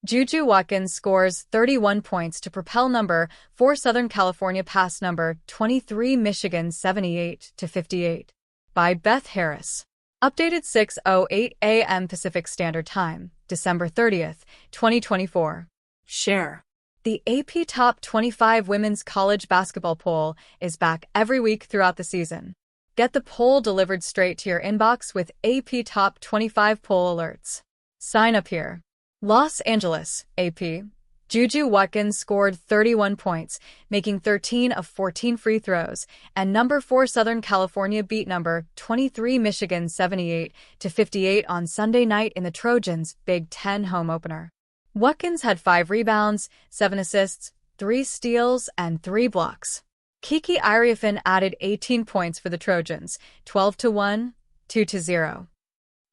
JuJu Watkins scores 31 points to propel number 4 Southern California past number 23 Michigan 78 to 58. By Beth Harris. Updated 6:08 a.m. Pacific Standard Time, December 30th, 2024. Share. The AP Top 25 Women's College Basketball Poll is back every week throughout the season. Get the poll delivered straight to your inbox with AP Top 25 poll alerts. Sign up here. Los Angeles, AP. JuJu Watkins scored 31 points, making 13 of 14 free throws, and number 4 Southern California beat number 23 Michigan 78 to 58 on Sunday night in the Trojans' Big Ten home opener. Watkins had 5 rebounds, 7 assists, 3 steals, and 3 blocks. Kiki Iriefin added 18 points for the Trojans, 12-1, 2-0.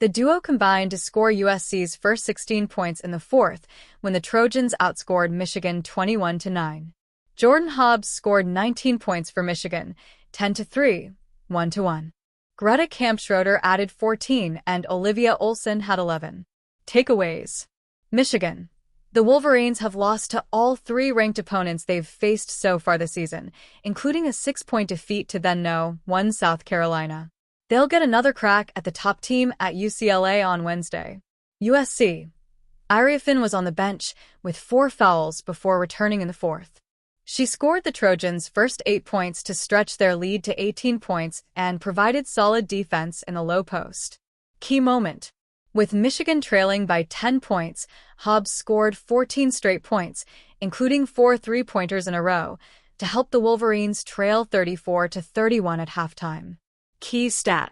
The duo combined to score USC's first 16 points in the fourth when the Trojans outscored Michigan 21-9. Jordan Hobbs scored 19 points for Michigan, 10-3, 1-1. Greta Kampschroeder added 14 and Olivia Olson had 11. Takeaways. Michigan. The Wolverines have lost to all 3 ranked opponents they've faced so far this season, including a 6-point defeat to then-No. 1 South Carolina. They'll get another crack at the top team at UCLA on Wednesday. USC. Iriefin was on the bench with 4 fouls before returning in the fourth. She scored the Trojans' first 8 points to stretch their lead to 18 points and provided solid defense in the low post. Key moment. With Michigan trailing by 10 points, Hobbs scored 14 straight points, including 4 three-pointers in a row, to help the Wolverines trail 34-31 at halftime. Key stat.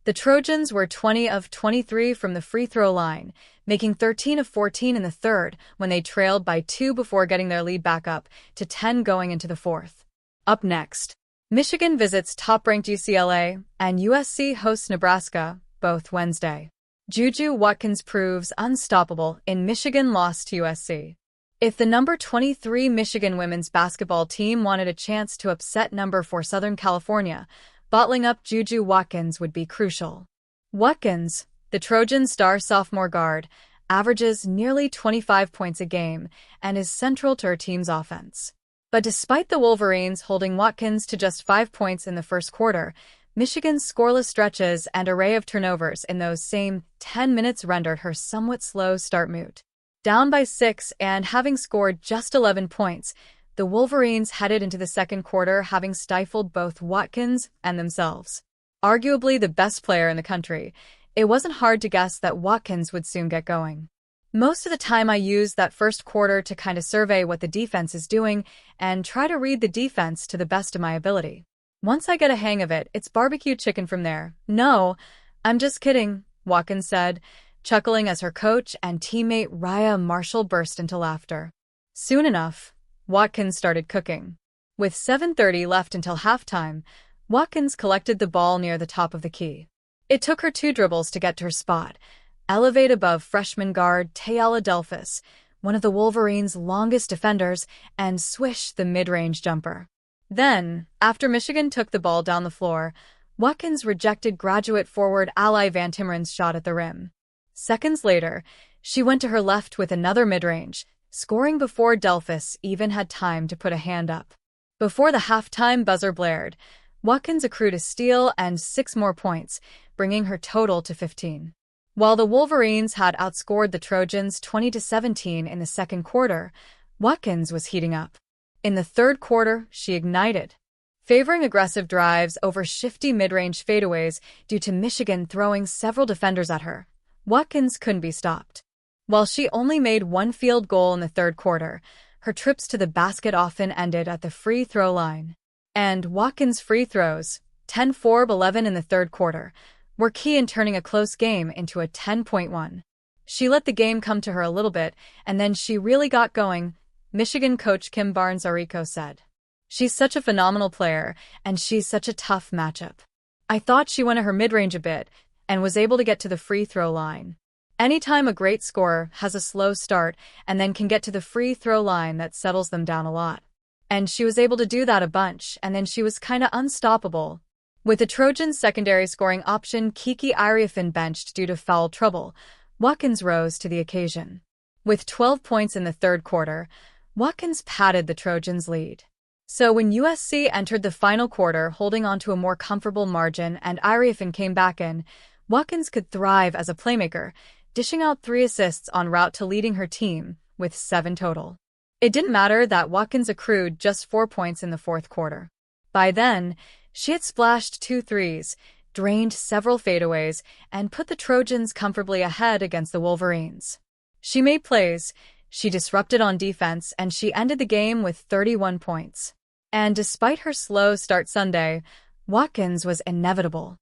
The Trojans were 20 of 23 from the free throw line, making 13 of 14 in the third when they trailed by 2 before getting their lead back up to 10 going into the fourth. Up next, Michigan visits top-ranked UCLA and USC hosts Nebraska, both Wednesday. JuJu Watkins proves unstoppable in Michigan loss to USC. If the number 23 Michigan women's basketball team wanted a chance to upset number 4 Southern California, bottling up JuJu Watkins would be crucial. Watkins, the Trojan star sophomore guard, averages nearly 25 points a game and is central to her team's offense. But despite the Wolverines holding Watkins to just 5 points in the first quarter, Michigan's scoreless stretches and array of turnovers in those same 10 minutes rendered her somewhat slow start moot. Down by 6 and having scored just 11 points, the Wolverines headed into the second quarter having stifled both Watkins and themselves. Arguably the best player in the country, it wasn't hard to guess that Watkins would soon get going. Most of the time I use that first quarter to kind of survey what the defense is doing and try to read the defense to the best of my ability. Once I get a hang of it, it's barbecue chicken from there. No, I'm just kidding, Watkins said, chuckling as her coach and teammate Raya Marshall burst into laughter. Soon enough, Watkins started cooking. With 7:30 left until halftime, Watkins collected the ball near the top of the key. It took her 2 dribbles to get to her spot, elevate above freshman guard Tayala Delphus, one of the Wolverines' longest defenders, and swish the mid-range jumper. Then, after Michigan took the ball down the floor, Watkins rejected graduate forward Ally Van Timmeren's shot at the rim. Seconds later, she went to her left with another mid-range, scoring before Delphus even had time to put a hand up. Before the halftime buzzer blared, Watkins accrued a steal and 6 more points, bringing her total to 15. While the Wolverines had outscored the Trojans 20-17 in the second quarter, Watkins was heating up. In the third quarter, she ignited, favoring aggressive drives over shifty mid-range fadeaways due to Michigan throwing several defenders at her. Watkins couldn't be stopped. While she only made 1 field goal in the third quarter, her trips to the basket often ended at the free throw line. And Watkins' free throws, 10-4-11 in the third quarter, were key in turning a close game into a 10-point one. She let the game come to her a little bit, and then she really got going, Michigan coach Kim Barnes-Arico said. She's such a phenomenal player, and she's such a tough matchup. I thought she went to her mid-range a bit, and was able to get to the free throw line. Anytime a great scorer has a slow start and then can get to the free throw line, that settles them down a lot. And she was able to do that a bunch, and then she was kinda unstoppable. With the Trojans' secondary scoring option Kiki Iriefin benched due to foul trouble, Watkins rose to the occasion. With 12 points in the third quarter, Watkins padded the Trojans' lead. So when USC entered the final quarter holding on to a more comfortable margin and Iriefin came back in, Watkins could thrive as a playmaker, dishing out 3 assists en route to leading her team, with 7 total. It didn't matter that Watkins accrued just 4 points in the fourth quarter. By then, she had splashed 2 threes, drained several fadeaways, and put the Trojans comfortably ahead against the Wolverines. She made plays, she disrupted on defense, and she ended the game with 31 points. And despite her slow start Sunday, Watkins was inevitable.